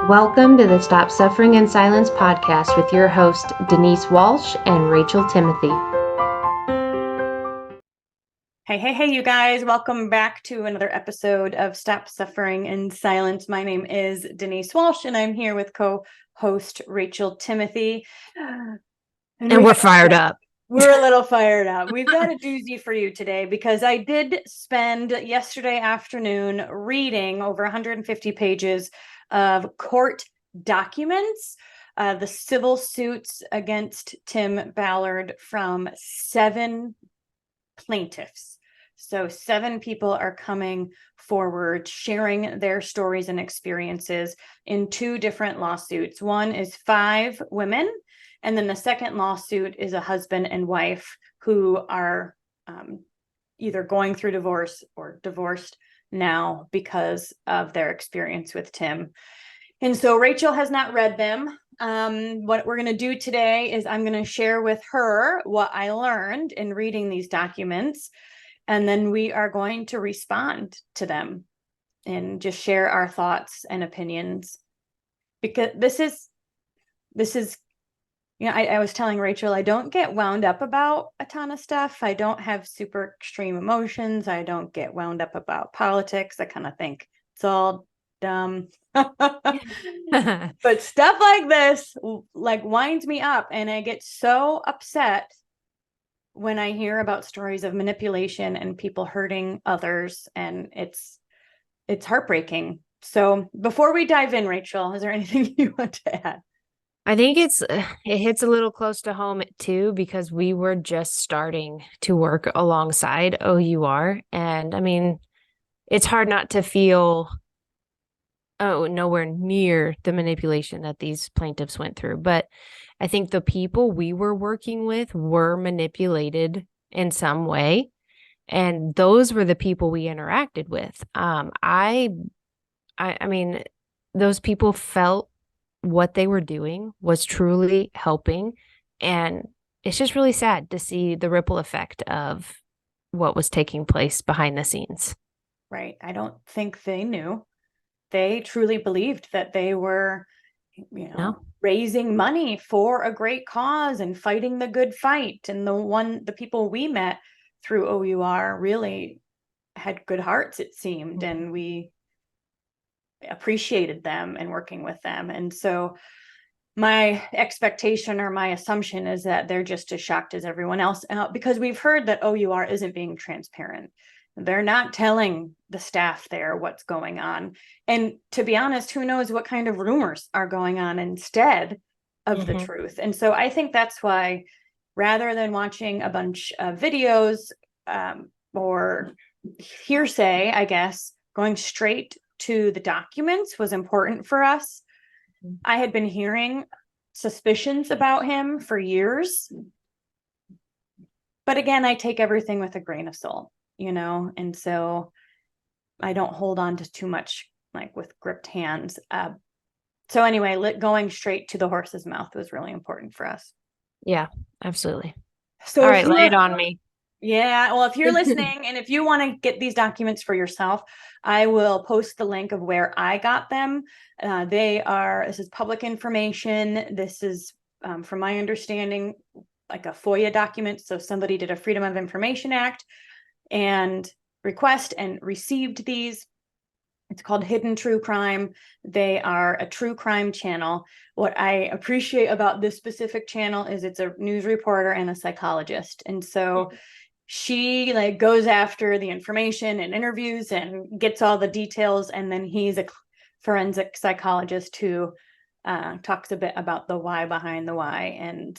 Welcome to the Stop Suffering in Silence podcast with your host, Denise Walsh and Rachel Timothy. Hey, you guys. Welcome back to another episode of Stop Suffering in Silence. My name is Denise Walsh, and I'm here with co-host Rachel Timothy. And we're fired up. We're a little fired up. We've got a doozy for you today because I did spend yesterday afternoon reading over 150 pages of court documents, the civil suits against Tim Ballard from 7 plaintiffs. So 7 people are coming forward, sharing their stories and experiences in 2 different lawsuits. One is 5 women, and then the second lawsuit is a husband and wife who are either going through divorce or divorced now because of their experience with Tim. And so Rachel has not read them. What we're going to do today is I'm going to share with her what I learned in reading these documents, and then we are going to respond to them and just share our thoughts and opinions. Because this is, I was telling Rachel, I don't get wound up about a ton of stuff. I don't have super extreme emotions. I don't get wound up about politics. I kind of think it's all dumb. But stuff like this winds me up, and I get so upset when I hear about stories of manipulation and people hurting others, and it's heartbreaking. So before we dive in, Rachel, is there anything you want to add? I think it hits a little close to home too, because we were just starting to work alongside OUR. And I mean, it's hard not to feel, nowhere near the manipulation that these plaintiffs went through. But I think the people we were working with were manipulated in some way. And those were the people we interacted with. I mean, those people felt what they were doing was truly helping. And it's just really sad to see the ripple effect of what was taking place behind the scenes. Right. I don't think they knew. They truly believed that they were, raising money for a great cause and fighting the good fight. And the people we met through OUR really had good hearts, it seemed, and we appreciated them and working with them. And so my expectation or my assumption is that they're just as shocked as everyone else, because we've heard that OUR isn't being transparent. They're not telling the staff there what's going on. And to be honest, who knows what kind of rumors are going on instead of the truth. And so I think that's why, rather than watching a bunch of videos or hearsay, I guess, going straight to the documents was important for us. I had been hearing suspicions about him for years. But again, I take everything with a grain of salt, and so I don't hold on to too much with gripped hands. So anyway, going straight to the horse's mouth was really important for us. Yeah, absolutely. So all right, lay it on me. Yeah, well, if you're listening and if you want to get these documents for yourself, I will post the link of where I got them. This is public information. This is, from my understanding, like a FOIA document. So somebody did a Freedom of Information Act and request and received these. It's called Hidden True Crime. They are a true crime channel. What I appreciate about this specific channel is it's a news reporter and a psychologist. And so she goes after the information and interviews and gets all the details. And then he's a forensic psychologist who talks a bit about the why behind the why. And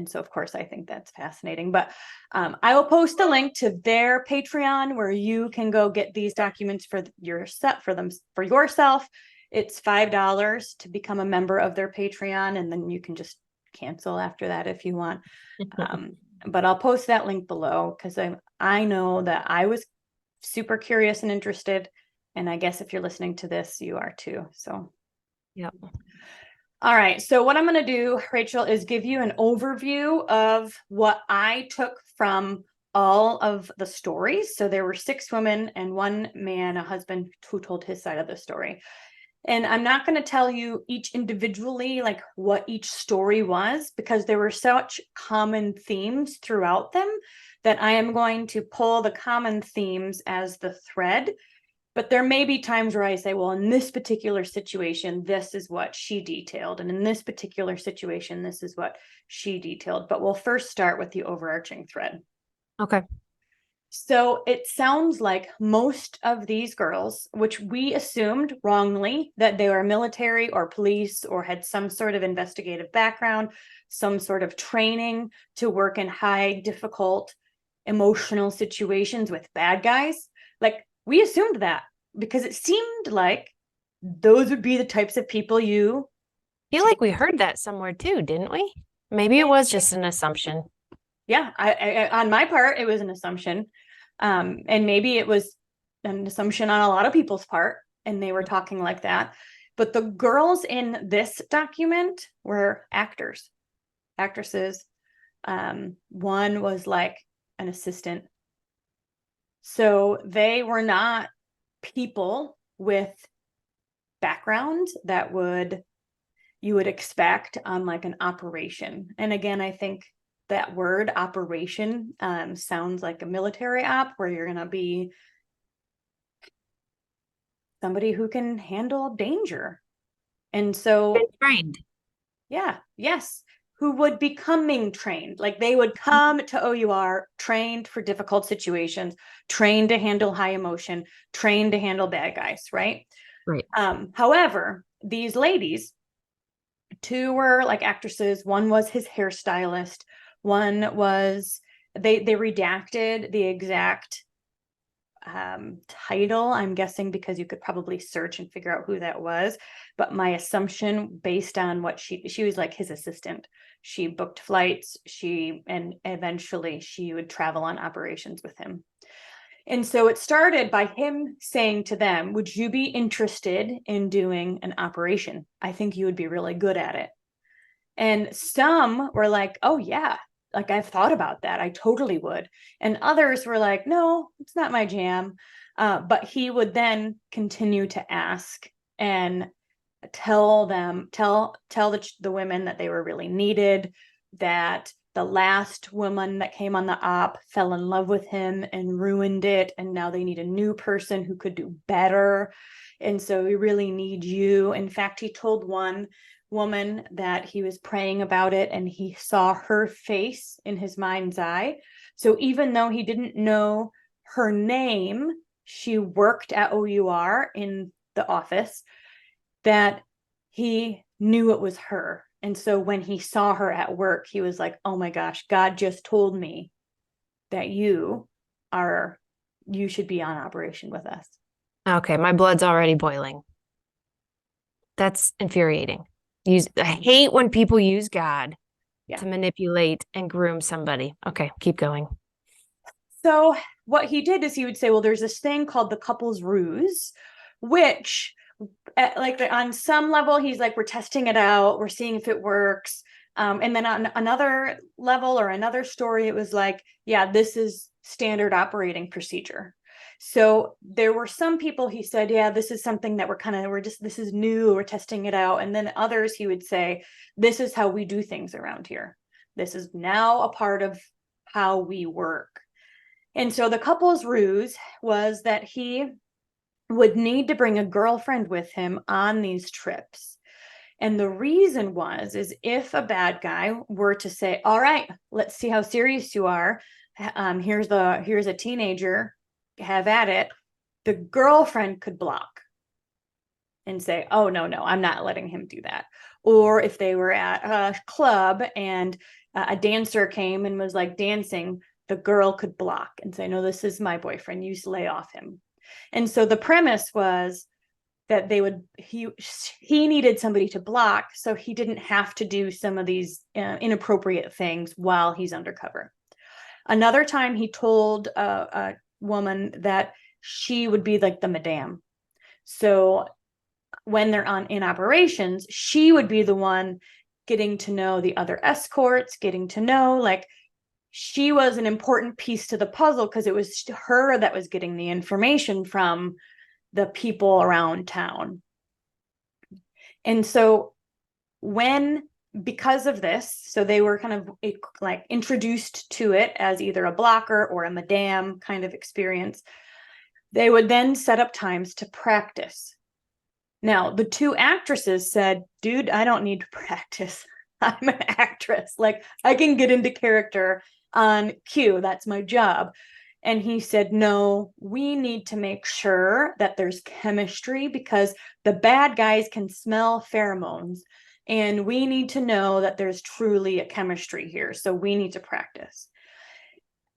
so, of course, I think that's fascinating. But I will post a link to their Patreon where you can go get these documents for yourself. It's $5 to become a member of their Patreon, and then you can just cancel after that if you want. But I'll post that link below because I know that I was super curious and interested, and I guess if you're listening to this, you are too. So, yep. All right. So what I'm going to do, Rachel, is give you an overview of what I took from all of the stories. So there were 6 women and 1 man, a husband, who told his side of the story. And I'm not going to tell you each individually, like what each story was, because there were such common themes throughout them that I am going to pull the common themes as the thread. But there may be times where I say, well, in this particular situation, this is what she detailed. And in this particular situation, this is what she detailed. But we'll first start with the overarching thread. Okay. So it sounds like most of these girls, which we assumed wrongly that they were military or police or had some sort of investigative background, some sort of training to work in high, difficult, emotional situations with bad guys. Like, we assumed that because it seemed like those would be the types of people you I feel like we heard that somewhere too, didn't we? Maybe it was just an assumption. Yeah, I on my part, it was an assumption. And maybe it was an assumption on a lot of people's part, and they were talking like that. But the girls in this document were actors, actresses. One was like an assistant. So they were not people with background that you would expect on like an operation. And again, I think that word operation sounds like a military op where you're going to be somebody who can handle danger. And so, Trained. yeah, yes, who would be coming trained. Like they would come to OUR trained for difficult situations, trained to handle high emotion, trained to handle bad guys, right? Right. However, these ladies, two were like actresses, one was his hairstylist, one was they redacted the exact title, I'm guessing, because you could probably search and figure out who that was. But my assumption, based on what she was like his assistant, she booked flights, and eventually she would travel on operations with him. And so it started by him saying to them, would you be interested in doing an operation? I think you would be really good at it. And some were like, oh, yeah, like I've thought about that. I totally would. And others were like, no, it's not my jam. But he would then continue to ask and tell the women that they were really needed, that the last woman that came on the op fell in love with him and ruined it. And now they need a new person who could do better. And so we really need you. In fact, he told one woman that he was praying about it and he saw her face in his mind's eye. So even though he didn't know her name, she worked at OUR in the office, that he knew it was her. And so when he saw her at work, he was like, oh my gosh, God just told me that you should be on operation with us. Okay, my blood's already boiling. That's infuriating. I hate when people use God to manipulate and groom somebody. Okay, keep going. So what he did is he would say, well, there's this thing called the couple's ruse, which like on some level, he's like, we're testing it out. We're seeing if it works. And then on another level or another story, it was like, yeah, this is standard operating procedure. So there were some people he said, yeah, this is something that this is new, we're testing it out. And then others he would say, this is how we do things around here. This is now a part of how we work. And so the couple's ruse was that he would need to bring a girlfriend with him on these trips. And the reason is if a bad guy were to say, all right, let's see how serious you are. Here's a teenager, have at it. The girlfriend could block and say, oh, no, I'm not letting him do that. Or if they were at a club and a dancer came and was like dancing, the girl could block and say, no, this is my boyfriend. You lay off him. And so the premise was that he needed somebody to block so he didn't have to do some of these inappropriate things while he's undercover. Another time he told a woman that she would be like the madame. So when they're in operations, she would be the one getting to know the other escorts, getting to know, like, she was an important piece to the puzzle because it was her that was getting the information from the people around town. And so because of this, so they were kind of like introduced to it as either a blocker or a madame kind of experience. They would then set up times to practice. Now, the two actresses said, dude, I don't need to practice. I'm an actress. Like, I can get into character on cue. That's my job. And he said, no, we need to make sure that there's chemistry because the bad guys can smell pheromones. And we need to know that there's truly a chemistry here. So we need to practice.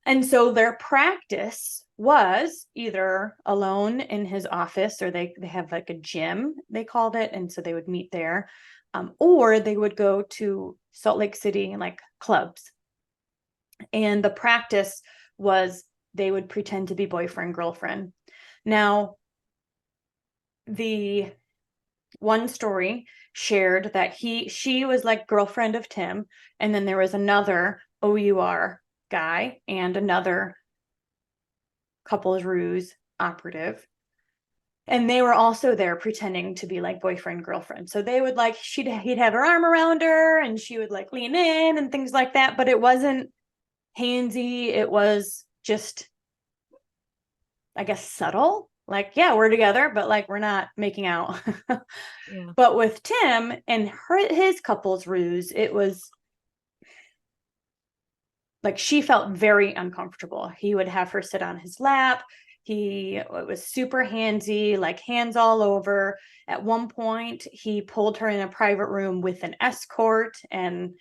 And so their practice was either alone in his office, or they have like a gym, they called it. And so they would meet there, or they would go to Salt Lake City, like clubs. And the practice was they would pretend to be boyfriend, girlfriend. Now, the one story shared that she was like girlfriend of Tim, and then there was another OUR guy and another couples ruse operative, and they were also there pretending to be like boyfriend girlfriend. So they would like he'd have her arm around her and she would like lean in and things like that, but it wasn't handsy. It was just, I guess, subtle. Like, yeah, we're together, but like we're not making out. Yeah. But with Tim and his couples ruse, it was like she felt very uncomfortable. He would have her sit on his lap. It was super handsy, like hands all over. At one point, he pulled her in a private room with an escort, and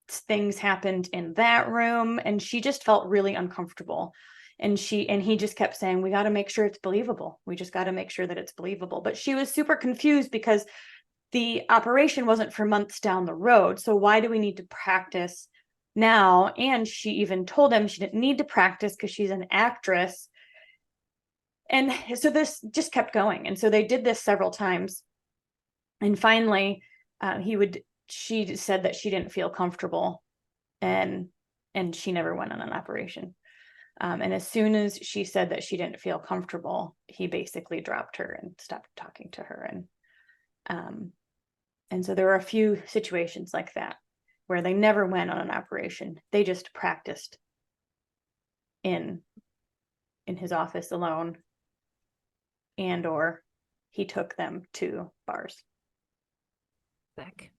things happened in that room, and she just felt really uncomfortable. And he just kept saying, we got to make sure it's believable. We just got to make sure that it's believable. But she was super confused because the operation wasn't for months down the road. So why do we need to practice now? And she even told him she didn't need to practice because she's an actress. And so this just kept going. And so they did this several times. And finally, she said that she didn't feel comfortable, and she never went on an operation. And as soon as she said that she didn't feel comfortable, he basically dropped her and stopped talking to her. And so there were a few situations like that where they never went on an operation. They just practiced in his office alone, and or he took them to bars. Sick.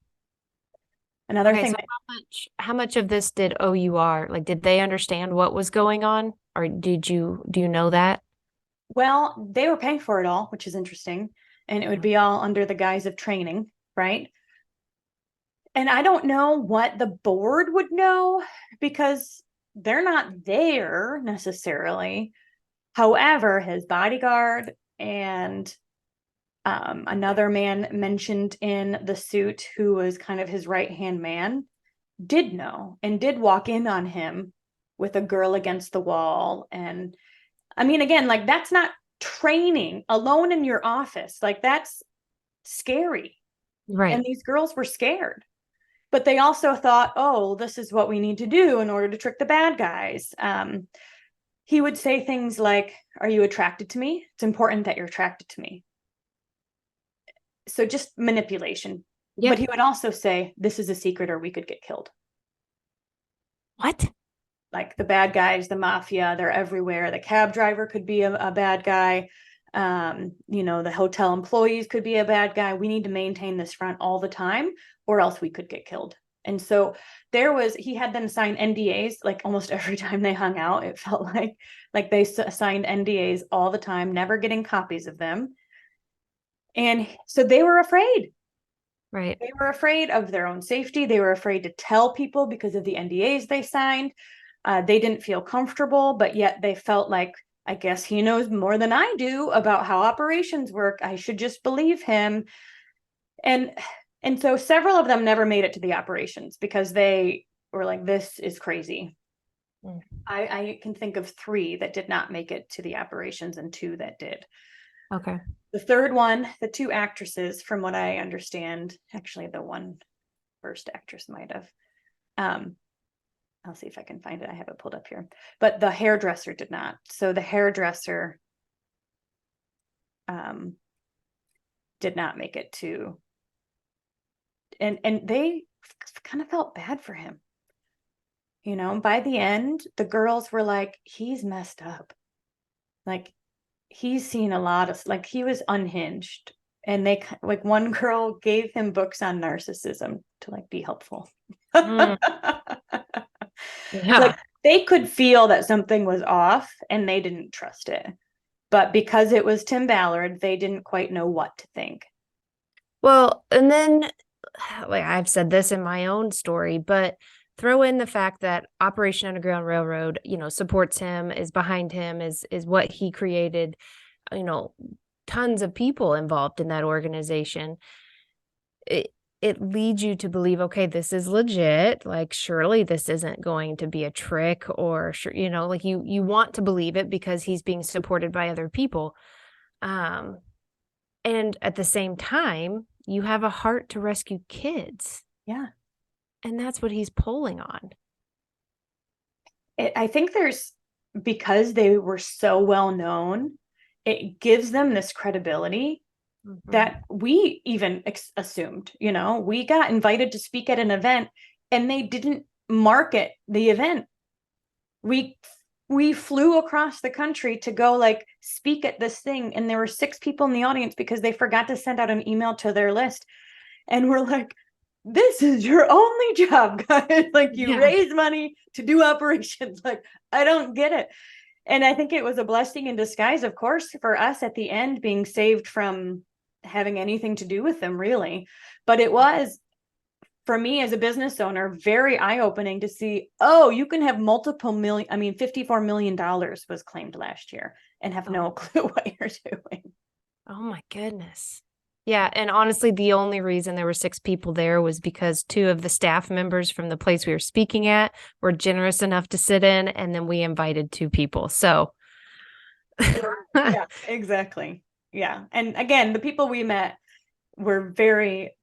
Another Okay, thing so how much of this did OUR, like, did they understand what was going on, or do you know that? well, they were paying for it all, which is interesting. And it would be all under the guise of training, right? And I don't know what the board would know because they're not there necessarily. However, his bodyguard and another man mentioned in the suit, who was kind of his right-hand man, did know and did walk in on him with a girl against the wall. And I mean, again, like, that's not training alone in your office. Like, that's scary. Right. And these girls were scared. But they also thought, oh, this is what we need to do in order to trick the bad guys. He would say things like, are you attracted to me? It's important that you're attracted to me. So just manipulation. Yeah. But he would also say, this is a secret or we could get killed. What? Like, the bad guys, the mafia, they're everywhere. The cab driver could be a bad guy. The hotel employees could be a bad guy. We need to maintain this front all the time, or else we could get killed. And so he had them sign NDAs like almost every time they hung out. It felt like they signed NDAs all the time, never getting copies of them. And so they were afraid. Right. They were afraid of their own safety. They were afraid to tell people because of the NDAs they signed. They didn't feel comfortable, but yet they felt like, I guess he knows more than I do about how operations work. I should just believe him. And so several of them never made it to the operations because they were like, this is crazy. Mm. I can think of 3 that did not make it to the operations and 2 that did. Okay. The third one, the 2 actresses, from what I understand, actually the one first actress might have. I'll see if I can find it. I have it pulled up here. But the hairdresser did not. So the hairdresser did not make it to, and they kind of felt bad for him. You know, by the end, the girls were like, he's messed up. Like, he's seen a lot of, like, he was unhinged. And they, like, one girl gave him books on narcissism to, like, be helpful. Mm. Like, Yeah. they could feel that something was off and they didn't trust it. But because it was Tim Ballard, they didn't quite know what to think. Well, and then, like I've said this in my own story, but throw in the fact that Operation Underground Railroad, supports him, is behind him, is what he created, you know, tons of people involved in that organization. It leads you to believe, okay, this is legit. Like, surely this isn't going to be a trick, or like you want to believe it because he's being supported by other people. And at the same time, you have a heart to rescue kids. Yeah. And that's what he's pulling on. I think because they were so well known, it gives them this credibility that we even assumed. We got invited to speak at an event and they didn't market the event. We flew across the country to go, like, speak at this thing, and there were 6 people in the audience because they forgot to send out an email to their list. And we're like, this is your only job, guys. Like, you raise money to do operations. Like, I don't get it. And I think it was a blessing in disguise, of course, for us at the end, being saved from having anything to do with them, really. But it was, for me as a business owner, very eye-opening to see, oh, you can have multiple million. I mean, $54 million was claimed last year and have no clue what you're doing. Oh my goodness. Yeah. And honestly, the only reason there were 6 people there was because 2 of the staff members from the place we were speaking at were generous enough to sit in. And then we invited 2 people. So yeah, exactly. Yeah. And again, the people we met were very,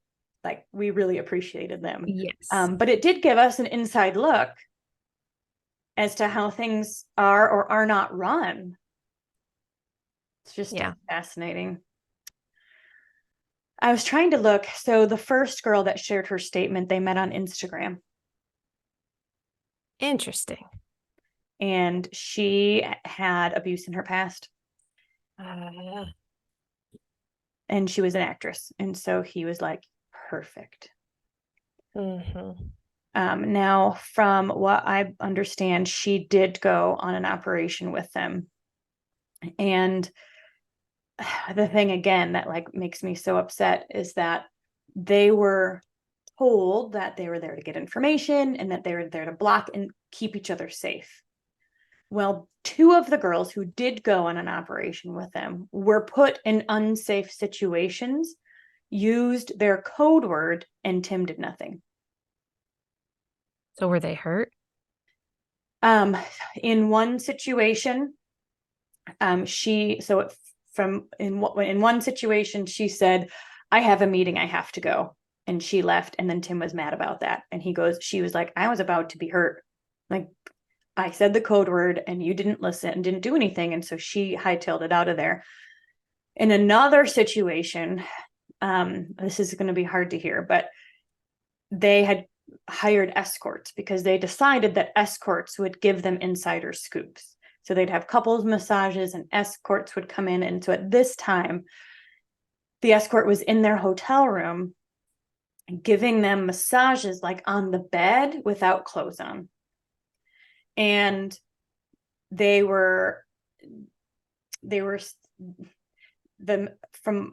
like, we really appreciated them. yes. But it did give us an inside look as to how things are or are not run. It's just fascinating. I was trying to look. So the first girl that shared her statement, they met on Instagram. Interesting. And she had abuse in her past. And she was an actress. And so he was like, perfect. Now, from what I understand, she did go on an operation with them. And the thing, again, that, like, makes me so upset is that they were told that they were there to get information and that they were there to block and keep each other safe. Well, 2 of the girls who did go on an operation with them were put in unsafe situations, used their code word, and Tim did nothing. So were they hurt? In one situation, in one situation, she said, I have a meeting, I have to go. And she left. And then Tim was mad about that. And she was like, I was about to be hurt. Like, I said the code word and you didn't listen and didn't do anything. And so she hightailed it out of there. In another situation, this is going to be hard to hear, but they had hired escorts because they decided that escorts would give them insider scoops. So they'd have couples massages and escorts would come in. And so at this time, the escort was in their hotel room giving them massages, like, on the bed without clothes on. And from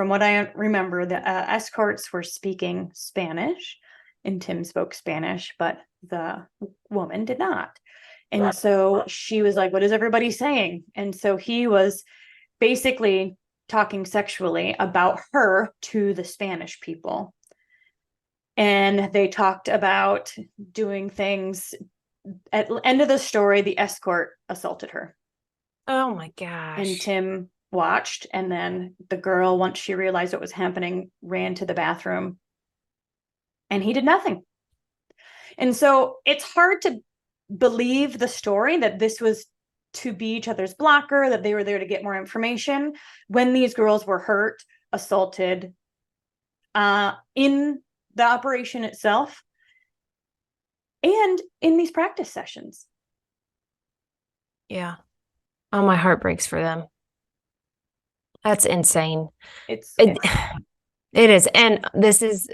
what I remember, the escorts were speaking Spanish, and Tim spoke Spanish, but the woman did not. And so she was like, what is everybody saying? And so he was basically talking sexually about her to the Spanish people. And they talked about doing things. At the end of the story, the escort assaulted her. Oh my gosh. And Tim watched. And then the girl, once she realized what was happening, ran to the bathroom. And he did nothing. And so it's hard to believe the story that this was to be each other's blocker, that they were there to get more information, when these girls were hurt, assaulted in the operation itself and in these practice sessions. Yeah. Oh, my heart breaks for them. That's insane. It's It, it is. And this is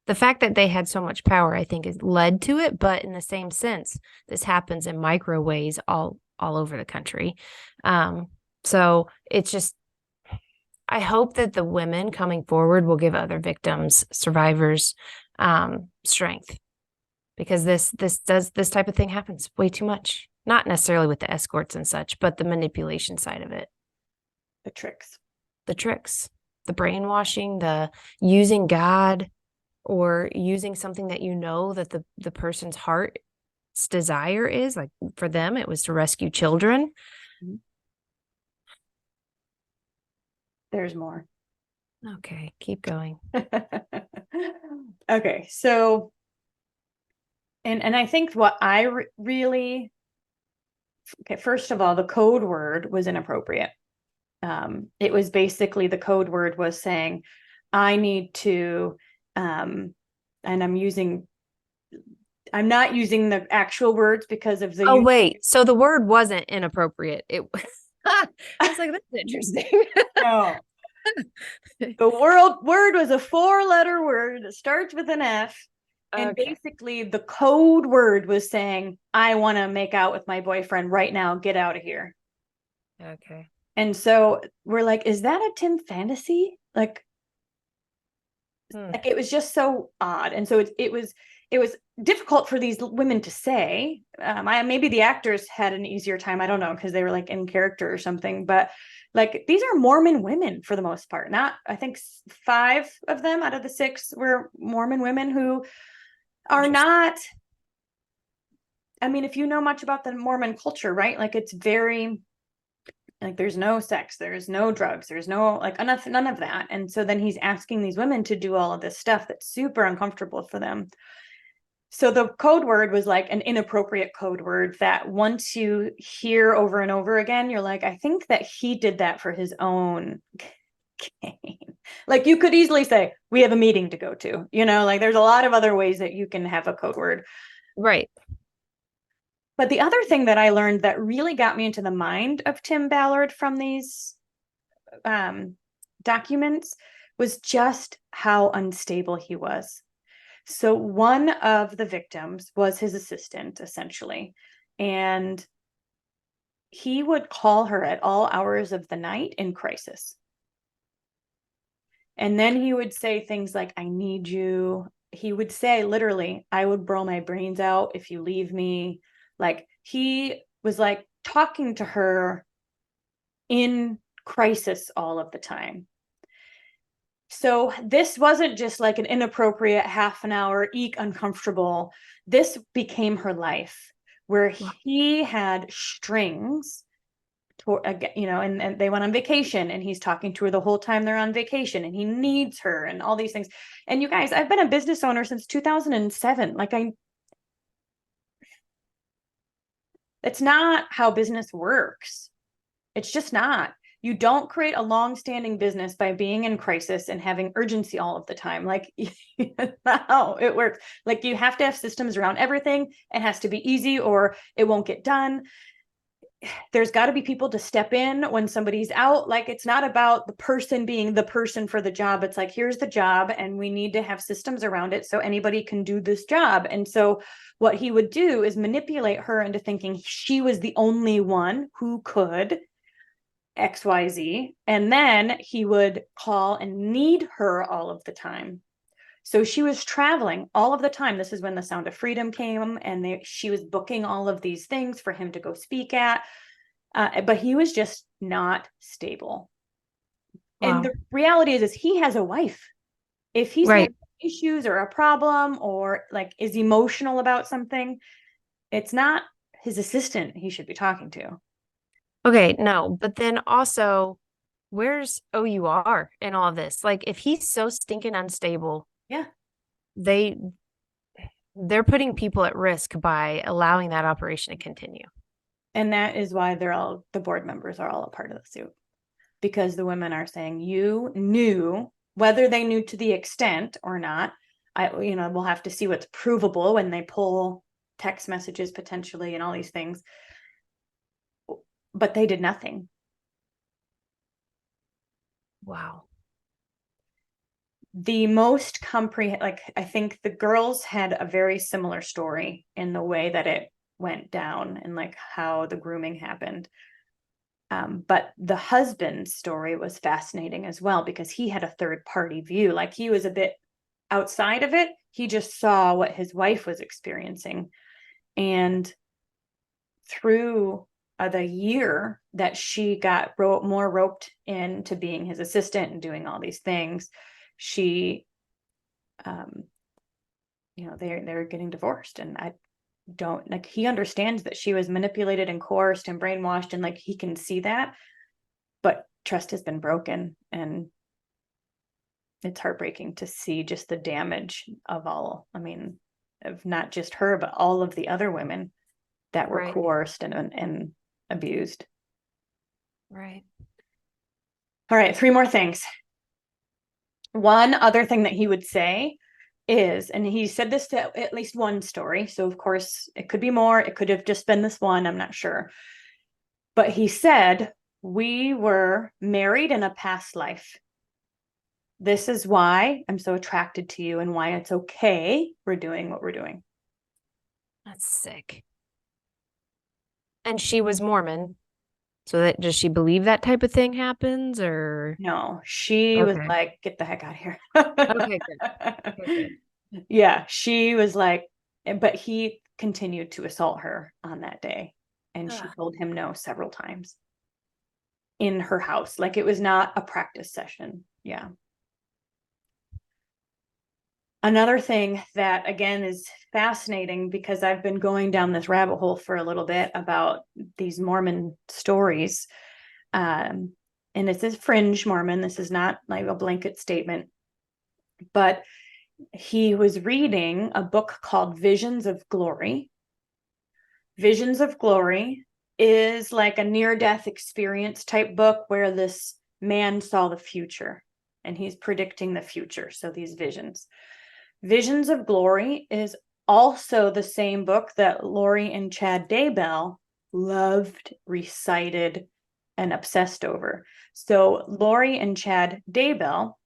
the fact that they had so much power, I think, is led to it. But in the same sense, this happens in micro ways all over the country. So it's just, I hope that the women coming forward will give other victims, survivors, strength, because this type of thing happens way too much. Not necessarily with the escorts and such, but the manipulation side of it. the tricks. The brainwashing, the using God or using something that you know that the person's heart's desire is. Like for them, it was to rescue children. There's more. Okay, keep going. Okay, so and I think what I really, okay, first of all, the code word was inappropriate. It was basically, the code word was saying, I need to, and I'm not using the actual words because of the. Oh, wait. So the word wasn't inappropriate. I was like, that's interesting. No. The word was a 4-letter word that starts with an F. And Okay. basically the code word was saying, I want to make out with my boyfriend right now. Get out of here. Okay. And so we're like, is that a Tim fantasy? Like it was just so odd. And so it was difficult for these women to say. Maybe the actors had an easier time. I don't know, because they were like in character or something. But like, these are Mormon women for the most part. Not, I think 5 of them out of the 6 were Mormon women who are not. I mean, if you know much about the Mormon culture, right? Like, it's very, like, there's no sex, there's no drugs, there's no, like, none of that. And so then he's asking these women to do all of this stuff that's super uncomfortable for them. So the code word was like an inappropriate code word that once you hear over and over again, you're like, I think that he did that for his own gain. Like, you could easily say, we have a meeting to go to, like, there's a lot of other ways that you can have a code word. Right. But the other thing that I learned that really got me into the mind of Tim Ballard from these documents was just how unstable he was. So one of the victims was his assistant, essentially, and he would call her at all hours of the night in crisis. And then he would say things like, I need you. He would say, literally, I would blow my brains out if you leave me. Like, he was like talking to her in crisis all of the time. So this wasn't just like an inappropriate half an hour, eek, uncomfortable. This became her life, where he had strings, and they went on vacation, and he's talking to her the whole time they're on vacation, and he needs her and all these things. And you guys, I've been a business owner since 2007. Like, it's not how business works. It's just not. You don't create a long-standing business by being in crisis and having urgency all of the time. Like, that's not how it works. Like, you have to have systems around everything. It has to be easy or it won't get done. There's got to be people to step in when somebody's out. Like, it's not about the person being the person for the job. It's like, here's the job, and we need to have systems around it so anybody can do this job. And so what he would do is manipulate her into thinking she was the only one who could XYZ. And then he would call and need her all of the time. So she was traveling all of the time. This is when the Sound of Freedom came, and she was booking all of these things for him to go speak at. But he was just not stable. Wow. And the reality is he has a wife. If he's having issues or a problem or like is emotional about something, it's not his assistant he should be talking to. Okay, no, but then also, where's OUR in all of this? Like, if he's so stinking unstable, yeah, they're putting people at risk by allowing that operation to continue. And that is why the board members are all a part of the suit. because the women are saying you knew, whether they knew to the extent or not. We'll have to see what's provable when they pull text messages potentially and all these things. But they did nothing. Wow. The most I think the girls had a very similar story in the way that it went down and like how the grooming happened. But the husband's story was fascinating as well, because he had a third party view. Like, he was a bit outside of it. He just saw what his wife was experiencing. And through the year that she got more roped into being his assistant and doing all these things, she, they're getting divorced. And I don't, like, he understands that she was manipulated and coerced and brainwashed, and like, he can see that, but trust has been broken, and it's heartbreaking to see just the damage of of not just her, but all of the other women that were coerced and abused. Right. All right, 3 more things. One other thing that he would say is, and he said this to at least one story, so of course it could be more, it could have just been this one, I'm not sure. But he said, we were married in a past life. This is why I'm so attracted to you and why it's okay we're doing what we're doing. That's sick. And she was Mormon. So does she believe that type of thing happens, or? No, she was like, get the heck out of here. Okay, good. Okay, good. Yeah, she was like, but he continued to assault her on that day. And she told him no several times in her house. Like, it was not a practice session. Yeah. Another thing that, again, is fascinating, because I've been going down this rabbit hole for a little bit about these Mormon stories. And it's a fringe Mormon. This is not like a blanket statement. But he was reading a book called Visions of Glory. Visions of Glory is like a near-death experience type book where this man saw the future and he's predicting the future. So these visions. Visions of Glory is also the same book that Lori and Chad Daybell loved, recited, and obsessed over. So Lori and Chad Daybell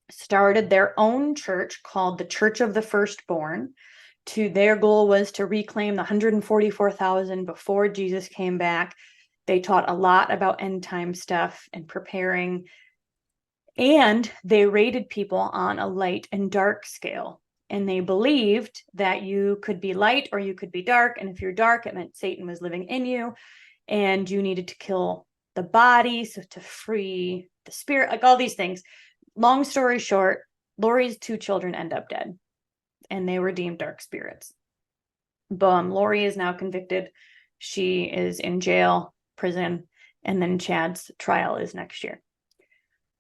started their own church called the Church of the Firstborn. Their goal was to reclaim the 144,000 before Jesus came back. They taught a lot about end time stuff and preparing. And they rated people on a light and dark scale. And they believed that you could be light or you could be dark. And if you're dark, it meant Satan was living in you and you needed to kill the body, so to free the spirit, like all these things. Long story short, Lori's 2 children end up dead and they were deemed dark spirits. Boom. Lori is now convicted. She is in jail, prison, and then Chad's trial is next year.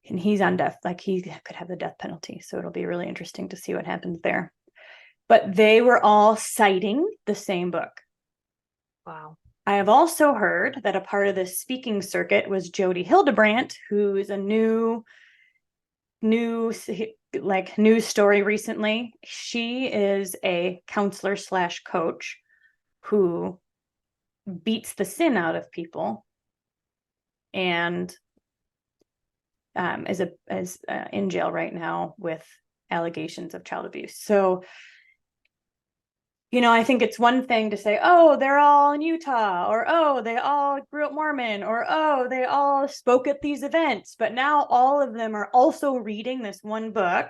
And he's on death, like he could have the death penalty. So it'll be really interesting to see what happens there. But they were all citing the same book. Wow. I have also heard that a part of this speaking circuit was Jody Hildebrandt, who is a new news story recently. She is a counselor / coach who beats the sin out of people and is in jail right now with allegations of child abuse. So, I think it's one thing to say, oh, they're all in Utah, or, oh, they all grew up Mormon, or, oh, they all spoke at these events. But now all of them are also reading this one book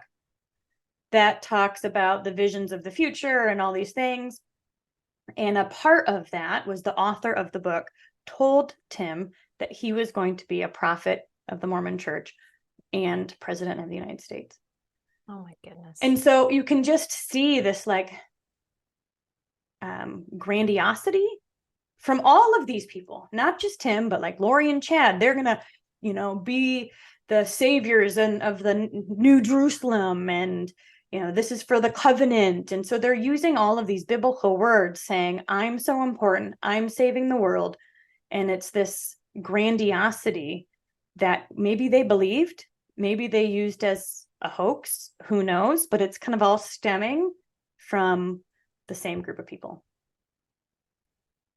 that talks about the visions of the future and all these things. And a part of that was the author of the book told Tim that he was going to be a prophet of the Mormon Church and president of the United States. Oh my goodness. And so you can just see this grandiosity from all of these people, not just Tim, but like Lori and Chad. They're gonna, be the saviors of the New Jerusalem, and this is for the covenant. And so they're using all of these biblical words saying, I'm so important, I'm saving the world. And it's this grandiosity that maybe they believed, maybe they used as a hoax, who knows, but it's kind of all stemming from the same group of people.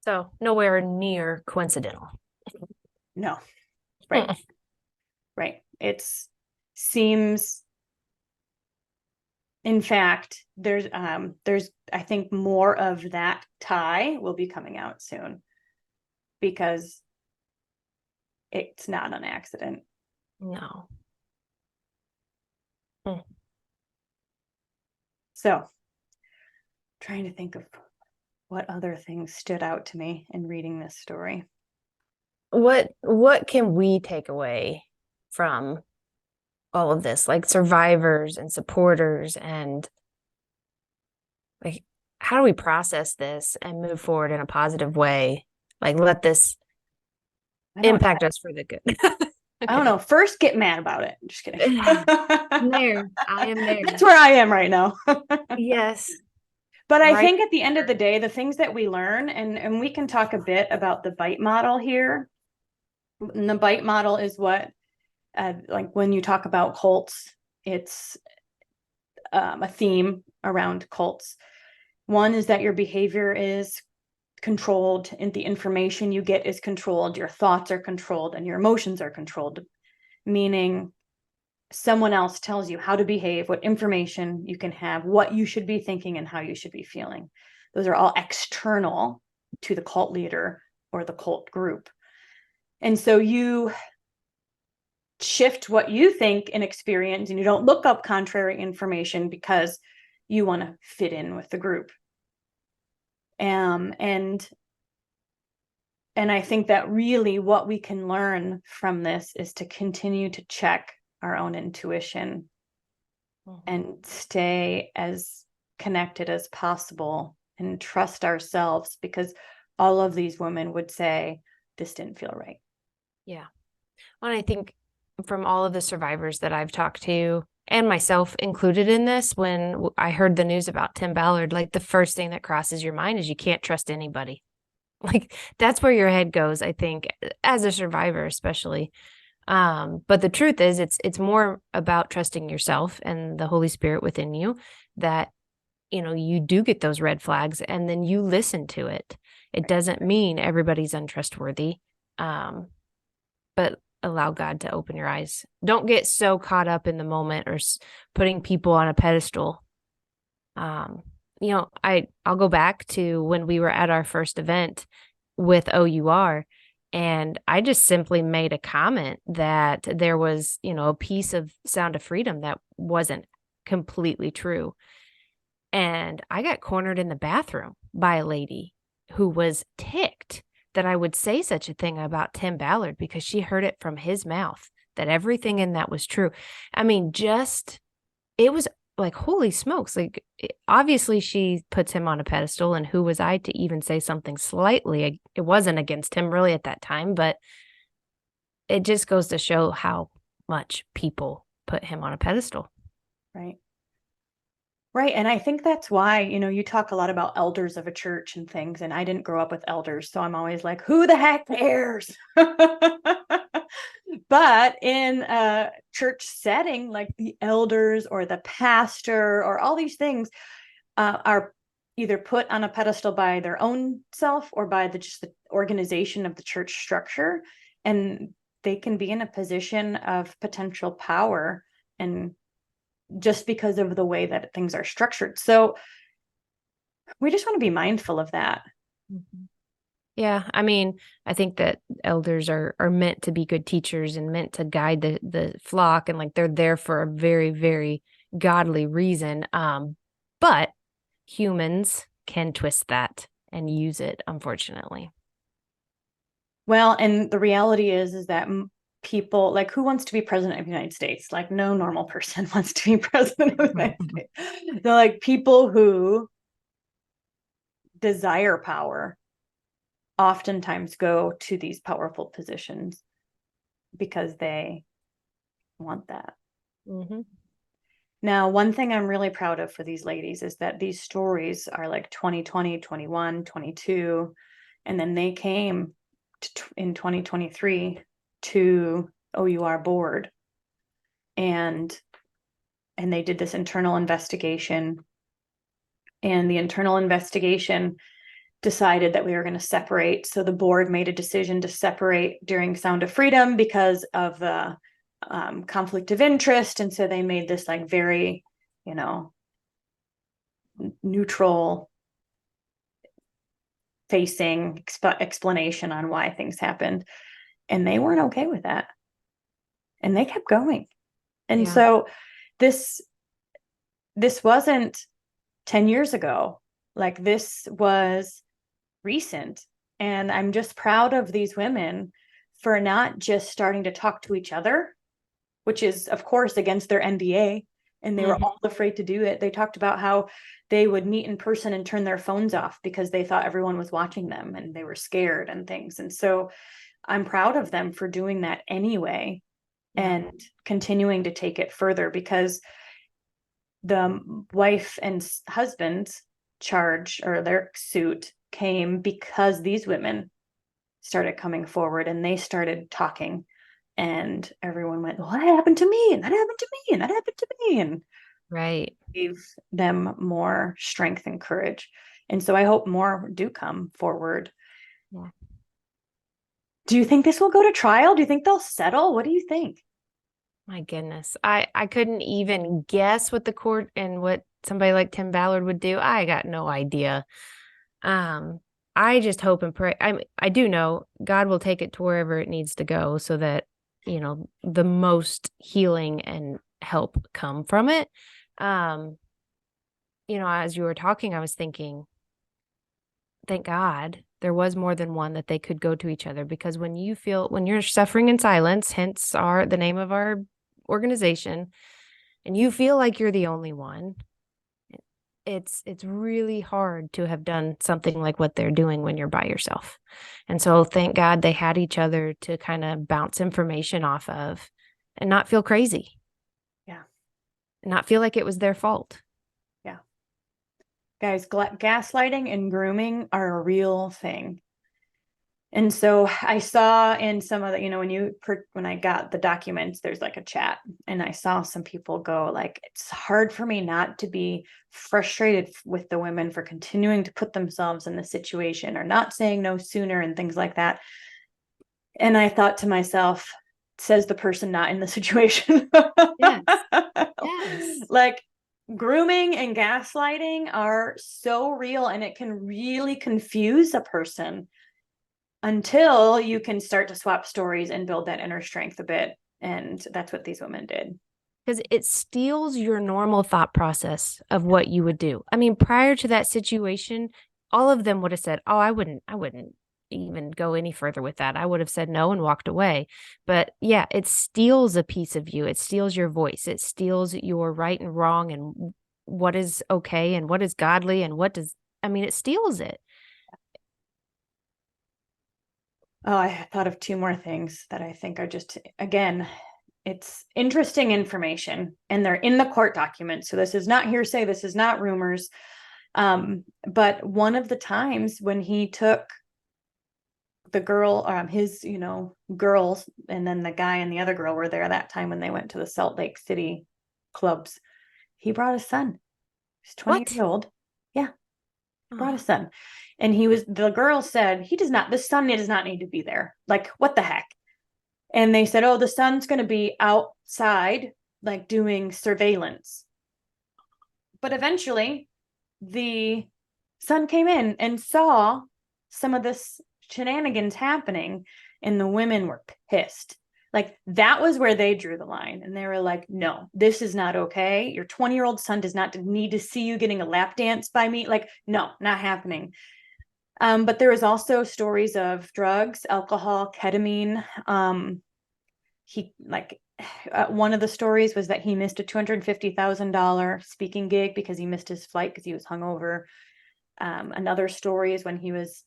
So nowhere near coincidental. No, right. Right. It's seems, in fact, there's I think more of that tie will be coming out soon, because it's not an accident. No. So, trying to think of what other things stood out to me in reading this story. What can we take away from all of this, like survivors and supporters, and like how do we process this and move forward in a positive way? Like let this impact us for the good. I don't know. First, get mad about it. Just kidding. There. I am there. That's where I am right now. Yes. But I Right. think at the end of the day, the things that we learn, and we can talk a bit about the bite model here. And the bite model is what, like when you talk about cults, it's a theme around cults. One is that your behavior is controlled and the information you get is controlled, your thoughts are controlled, and your emotions are controlled, meaning someone else tells you how to behave, what information you can have, what you should be thinking, and how you should be feeling. Those are all external to the cult leader or the cult group. And so you shift what you think and experience, and you don't look up contrary information because you want to fit in with the group. And I think that really what we can learn from this is to continue to check our own intuition and stay as connected as possible and trust ourselves, because all of these women would say this didn't feel right. Yeah. Well, I think from all of the survivors that I've talked to, and myself included in this, when I heard the news about Tim Ballard, like the first thing that crosses your mind is you can't trust anybody. Like that's where your head goes, I think, as a survivor, especially. But the truth is it's more about trusting yourself and the Holy Spirit within you, that, you do get those red flags and then you listen to it. It doesn't mean everybody's untrustworthy. But allow God to open your eyes. Don't get so caught up in the moment or putting people on a pedestal. I'll go back to when we were at our first event with OUR, and I just simply made a comment that there was, a piece of Sound of Freedom that wasn't completely true. And I got cornered in the bathroom by a lady who was ticked that I would say such a thing about Tim Ballard, because she heard it from his mouth that everything in that was true. I mean, it was like, holy smokes. Like, obviously she puts him on a pedestal, and who was I to even say something slightly? It wasn't against him really at that time, but it just goes to show how much people put him on a pedestal. Right. Right. And I think that's why, you talk a lot about elders of a church and things, and I didn't grow up with elders. So I'm always like, who the heck cares? But in a church setting, like the elders or the pastor or all these things are either put on a pedestal by their own self or by just the organization of the church structure. And they can be in a position of potential power, and just because of the way that things are structured. So we just want to be mindful of that. Mm-hmm. Yeah, I mean, I think that elders are meant to be good teachers and meant to guide the flock, and like they're there for a very, very godly reason. But humans can twist that and use it, unfortunately. Well, and the reality is that people, like, who wants to be president of the United States? Like, no normal person wants to be president of the United States. They're like people who desire power oftentimes go to these powerful positions because they want that. Mm-hmm. Now, one thing I'm really proud of for these ladies is that these stories are like 2020, 21, 22, and then they came in 2023 to OUR board, and they did this internal investigation, and the internal investigation decided that we were going to separate. So the board made a decision to separate during Sound of Freedom because of the conflict of interest. And so they made this like very, neutral facing explanation on why things happened. And they weren't okay with that. And they kept going. And so this wasn't 10 years ago. Like, this was recent. And I'm just proud of these women for not just starting to talk to each other, which is, of course, against their NDA. And they were all afraid to do it. They talked about how they would meet in person and turn their phones off because they thought everyone was watching them and they were scared and things. And so I'm proud of them for doing that anyway, and continuing to take it further, because the wife and husband's charge, or their suit, came because these women started coming forward and they started talking, and everyone went, well, that happened to me, and that happened to me, and that happened to me, and gave them more strength and courage. And so I hope more do come forward. Do you think this will go to trial? Do you think they'll settle? What do you think? My goodness. I couldn't even guess what the court and what somebody like Tim Ballard would do. I got no idea. I just hope and pray. I do know God will take it to wherever it needs to go, so that, the most healing and help come from it. As you were talking, I was thinking, thank God there was more than one that they could go to each other, because when you're suffering in silence, hence the name of our organization, and you feel like you're the only one, it's really hard to have done something like what they're doing when you're by yourself. And so thank God they had each other to kind of bounce information off of and not feel crazy. Yeah. Not feel like it was their fault. Yeah. Guys, gaslighting and grooming are a real thing. And so I saw in some of the, when I got the documents, there's like a chat, and I saw some people go like, it's hard for me not to be frustrated with the women for continuing to put themselves in the situation, or not saying no sooner, and things like that. And I thought to myself, says the person not in the situation. Yes. Yes. Like, grooming and gaslighting are so real, and it can really confuse a person until you can start to swap stories and build that inner strength a bit. And that's what these women did. Because it steals your normal thought process of what you would do. I mean, prior to that situation, all of them would have said, oh, I wouldn't even go any further with that. I would have said no and walked away. But yeah, it steals a piece of you. It steals your voice. It steals your right and wrong, and what is okay and what is godly, and it steals it. Oh, I thought of two more things that I think are just, again, it's interesting information, and they're in the court documents. So this is not hearsay. This is not rumors. But one of the times when he took the girl, his, girls, and then the guy and the other girl were there that time when they went to the Salt Lake City clubs, he brought his son. He's 20 years old. Yeah. Brought a son. And the girl said, the son does not need to be there. Like, what the heck? And they said, oh, the son's going to be outside, like doing surveillance. But eventually the son came in and saw some of this shenanigans happening, and the women were pissed. Like, that was where they drew the line. And they were like, no, this is not okay. Your 20-year-old son does not need to see you getting a lap dance by me. Like, no, not happening. But there was also stories of drugs, alcohol, ketamine. One of the stories was that he missed a $250,000 speaking gig because he missed his flight because he was hungover. Another story is when he was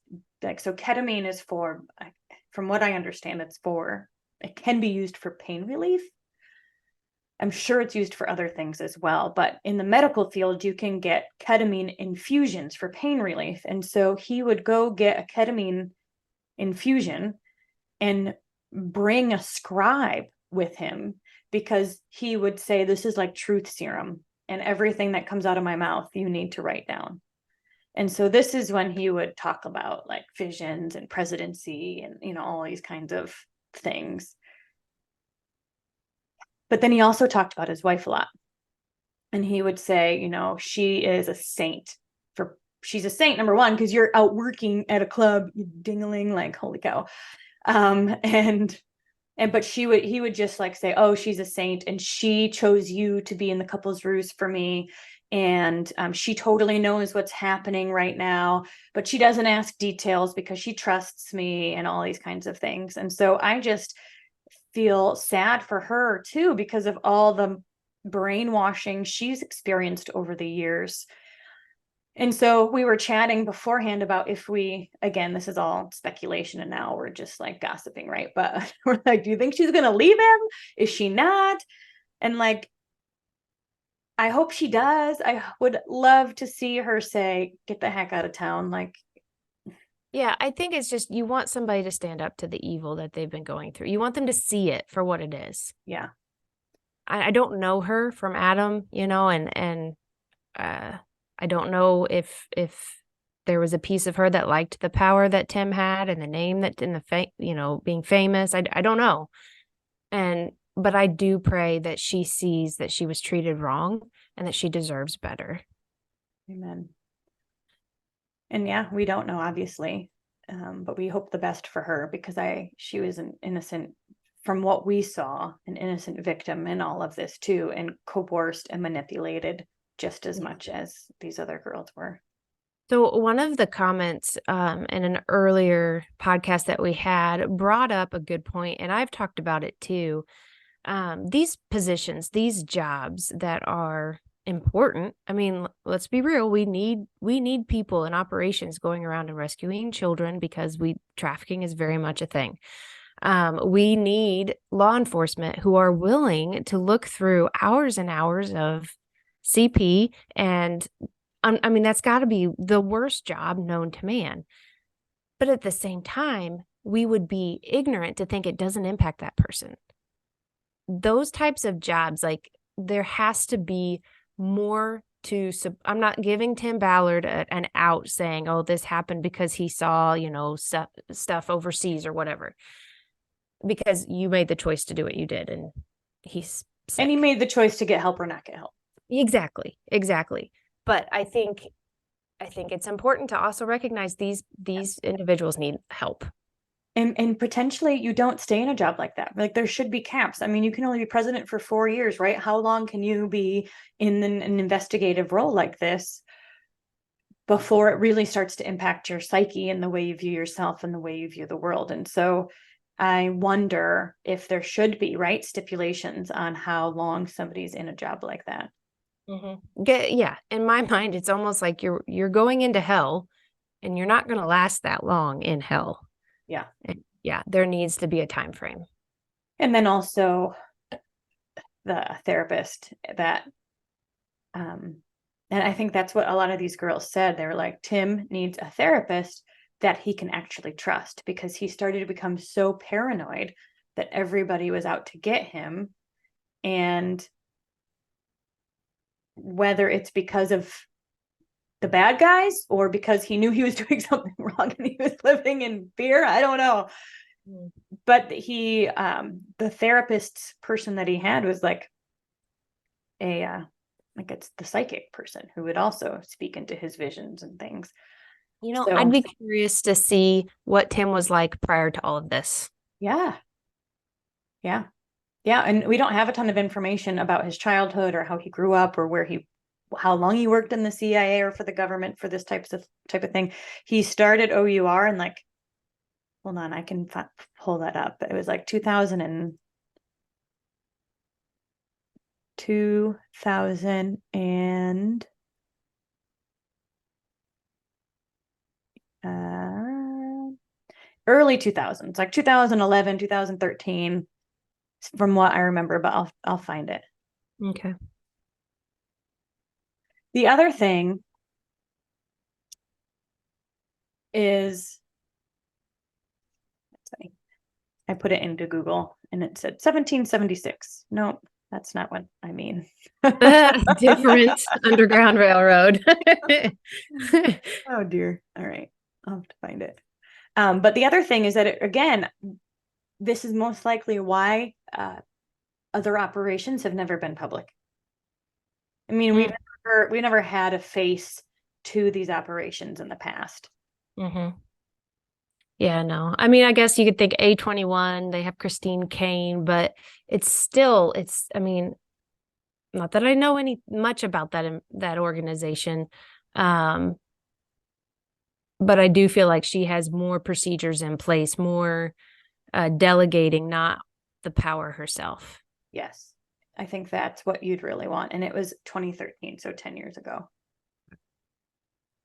so ketamine is from what I understand, it can be used for pain relief. I'm sure it's used for other things as well, but in the medical field, you can get ketamine infusions for pain relief. And so he would go get a ketamine infusion and bring a scribe with him, because he would say, this is like truth serum, and everything that comes out of my mouth, you need to write down. And so this is when he would talk about like visions and presidency and, you know, all these kinds of things. But then he also talked about his wife a lot. And he would say, you know, she is a saint. She's a saint, number one, because you're out working at a club, dingling, like, holy cow. But he would just like say, oh, she's a saint, and she chose you to be in the couple's ruse for me. And she totally knows what's happening right now, but she doesn't ask details because she trusts me, and all these kinds of things. And so I just feel sad for her too, because of all the brainwashing she's experienced over the years. And so we were chatting beforehand about if we, again, this is all speculation and now we're just like gossiping, right? But we're like, do you think she's going to leave him? Is she not? And like, I hope she does. I would love to see her say, get the heck out of town. Like, Yeah, I think it's just you want somebody to stand up to the evil that they've been going through. You want them to see it for what it is. yeah. I don't know her from Adam, you know, and I don't know if there was a piece of her that liked the power that Tim had and the name that in the you know, being famous. I don't know. But I do pray that she sees that she was treated wrong and that she deserves better. Amen. And yeah, we don't know, obviously, but we hope the best for her, because she was an innocent, from what we saw, an innocent victim in all of this too, and coerced and manipulated just as much as these other girls were. So one of the comments in an earlier podcast that we had brought up a good point, and I've talked about it too. These positions, these jobs that are important. I mean, let's be real. We need people in operations going around and rescuing children, because trafficking is very much a thing. We need law enforcement who are willing to look through hours and hours of CP, and I mean, that's got to be the worst job known to man. But at the same time, we would be ignorant to think it doesn't impact that person. Those types of jobs, like, there has to be more to, I'm not giving Tim Ballard an out saying, oh, this happened because he saw, you know, stuff overseas or whatever, because you made the choice to do what you did, and he's sick. And he made the choice to get help or not get help. Exactly. But I think it's important to also recognize these individuals need help. And potentially you don't stay in a job like that. Like, there should be caps. I mean, you can only be president for 4 years, right? How long can you be in an investigative role like this before it really starts to impact your psyche and the way you view yourself and the way you view the world? And so I wonder if there should be, right, stipulations on how long somebody's in a job like that. Yeah, in my mind, it's almost like you're going into hell, and you're not going to last that long in hell. Yeah. And yeah, there needs to be a time frame. And then also the therapist that, and I think that's what a lot of these girls said. They were like, Tim needs a therapist that he can actually trust, because he started to become so paranoid that everybody was out to get him. And whether it's because of the bad guys or because he knew he was doing something wrong and he was living in fear, I don't know. But the therapist person that he had was like like, it's the psychic person who would also speak into his visions and things. You know, I'd be curious to see what Tim was like prior to all of this. Yeah. And we don't have a ton of information about his childhood or how he grew up or how long he worked in the CIA or for the government for this type of thing. He started OUR and, like, hold on, I can pull that up. It was like 2000 and 2000 early 2000s, like 2011, 2013, from what I remember, but I'll find it. Okay. The other thing is, I put it into Google and it said 1776. No, that's not what I mean. Different Underground Railroad. Oh dear. All right. I'll have to find it. But the other thing is that again, this is most likely why other operations have never been public. I mean, we never had a face to these operations in the past. Mm-hmm. Yeah, no. I mean, I guess you could think A21, they have Christine Kane, but I mean, not that I know any much about that organization. Um, but I do feel like she has more procedures in place, more delegating, not the power herself. Yes. I think that's what you'd really want. And it was 2013, so 10 years ago.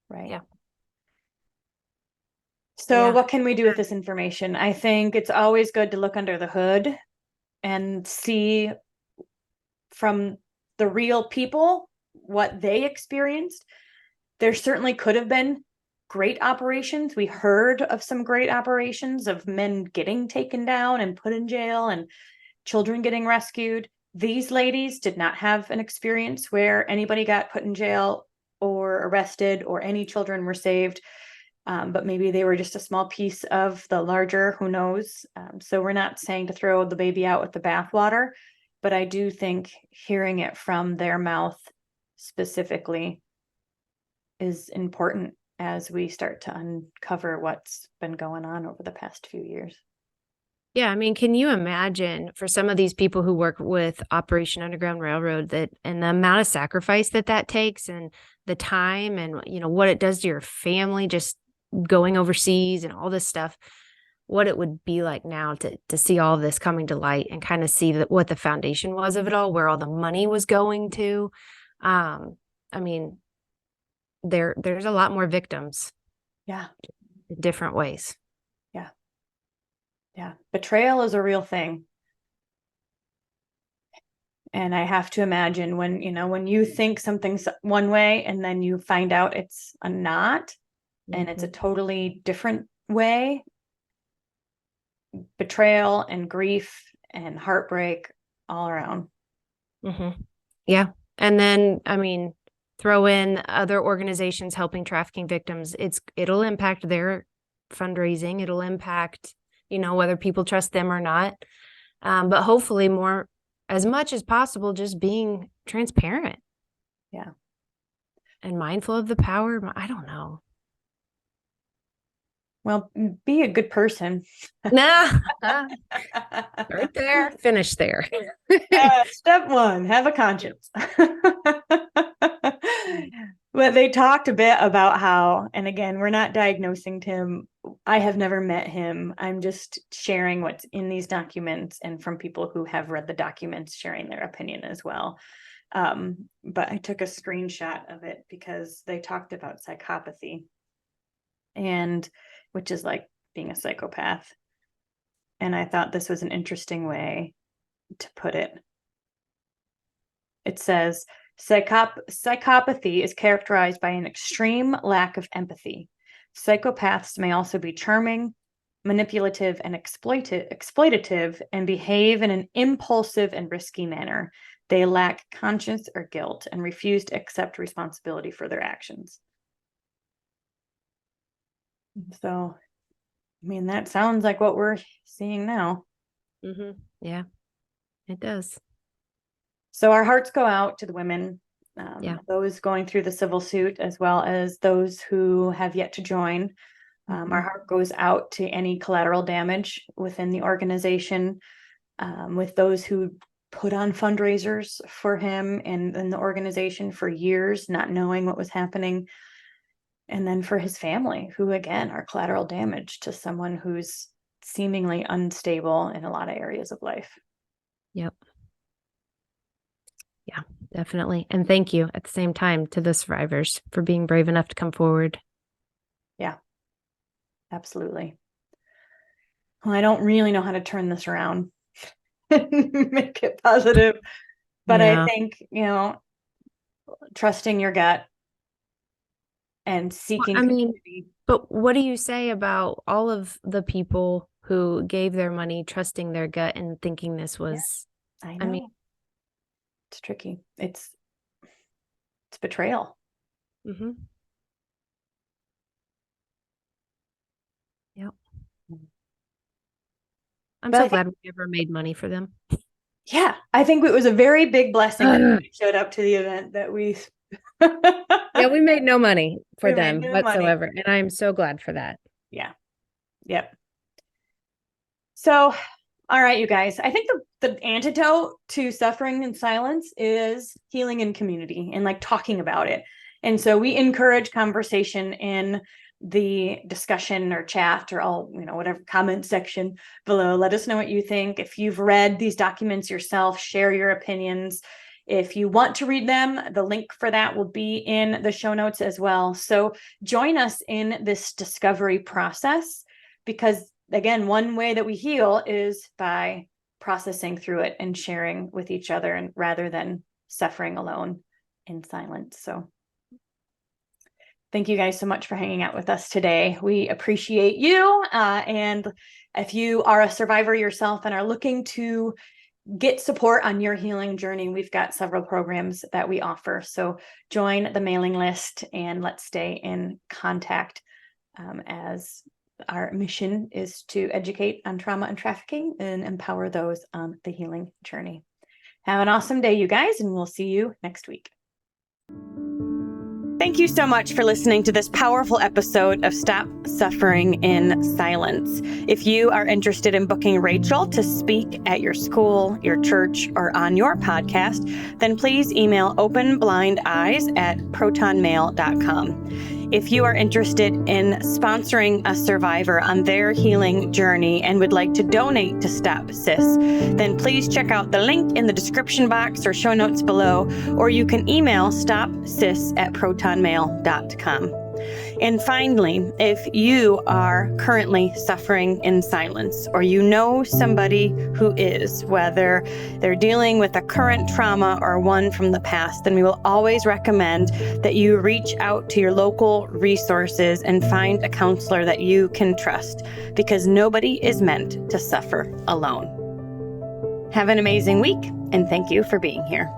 Right. Yeah. So Yeah. what can we do with this information? I think it's always good to look under the hood and see from the real people what they experienced. There certainly could have been great operations. We heard of some great operations of men getting taken down and put in jail and children getting rescued. These ladies did not have an experience where anybody got put in jail or arrested or any children were saved. But maybe they were just a small piece of the larger, who knows? So we're not saying to throw the baby out with the bathwater, but I do think hearing it from their mouth specifically is important as we start to uncover what's been going on over the past few years. Yeah, I mean, can you imagine for some of these people who work with Operation Underground Railroad that and the amount of sacrifice that takes and the time and what it does to your family just going overseas and all this stuff, what it would be like now to see all this coming to light and kind of see what the foundation was of it all, where all the money was going to. I mean, there's a lot more victims. Yeah. In different ways. Yeah. Yeah. Betrayal is a real thing. And I have to imagine when you think something's one way and then you find out it's a not, and it's a totally different way, betrayal and grief and heartbreak all around. Mm-hmm. Yeah. And then, I mean, throw in other organizations helping trafficking victims. It'll impact their fundraising. It'll impact, whether people trust them or not. But hopefully as much as possible, just being transparent. Yeah. And mindful of the power. I don't know. Well, be a good person. Nah. Right there. Finish there. Step one, have a conscience. But they talked a bit about how, and again, we're not diagnosing Tim. I have never met him. I'm just sharing what's in these documents and from people who have read the documents, sharing their opinion as well. But I took a screenshot of it because they talked about psychopathy, and which is like being a psychopath. And I thought this was an interesting way to put it. It says, psychopathy is characterized by an extreme lack of empathy. Psychopaths may also be charming, manipulative, and exploitative, and behave in an impulsive and risky manner. They lack conscience or guilt and refuse to accept responsibility for their actions. So, I mean, that sounds like what we're seeing now. Mm-hmm. Yeah, it does. So our hearts go out to the women, those going through the civil suit, as well as those who have yet to join. Our heart goes out to any collateral damage within the organization, with those who put on fundraisers for him and the organization for years, not knowing what was happening. And then for his family, who again are collateral damage to someone who's seemingly unstable in a lot of areas of life. Yep. Yeah, definitely. And thank you at the same time to the survivors for being brave enough to come forward. Yeah, absolutely. Well, I don't really know how to turn this around and make it positive, but I think, trusting your gut and seeking I mean, community. but what do you say about all of the people who gave their money, trusting their gut and thinking this was, I know. I mean, it's tricky. It's betrayal. mm-hmm. Yep. I'm But so I think- glad we never made money for them. Yeah, I think it was a very big blessing that we showed up to the event that we. Yeah, we made no money for We made them no money. whatsoever. And I'm so glad for that. Yeah. Yep. So, all right, you guys, I think the antidote to suffering in silence is healing in community and like talking about it. And so we encourage conversation in the discussion or chat or all, whatever comment section below. Let us know what you think. If you've read these documents yourself, share your opinions. If you want to read them, the link for that will be in the show notes as well. So join us in this discovery process, because again, one way that we heal is by processing through it and sharing with each other, and rather than suffering alone in silence. So thank you guys so much for hanging out with us today. We appreciate you. And if you are a survivor yourself and are looking to get support on your healing journey, we've got several programs that we offer. So join the mailing list and let's stay in contact, as our mission is to educate on trauma and trafficking and empower those on the healing journey. Have an awesome day, you guys, and we'll see you next week. Thank you so much for listening to this powerful episode of Stop Suffering in Silence. If you are interested in booking Rachel to speak at your school, your church, or on your podcast, then please email openblindeyes@protonmail.com. If you are interested in sponsoring a survivor on their healing journey and would like to donate to Stop SIS, then please check out the link in the description box or show notes below, or you can email stopsis@protonmail.com. And finally, if you are currently suffering in silence, or you know somebody who is, whether they're dealing with a current trauma or one from the past, then we will always recommend that you reach out to your local resources and find a counselor that you can trust, because nobody is meant to suffer alone. Have an amazing week, and thank you for being here.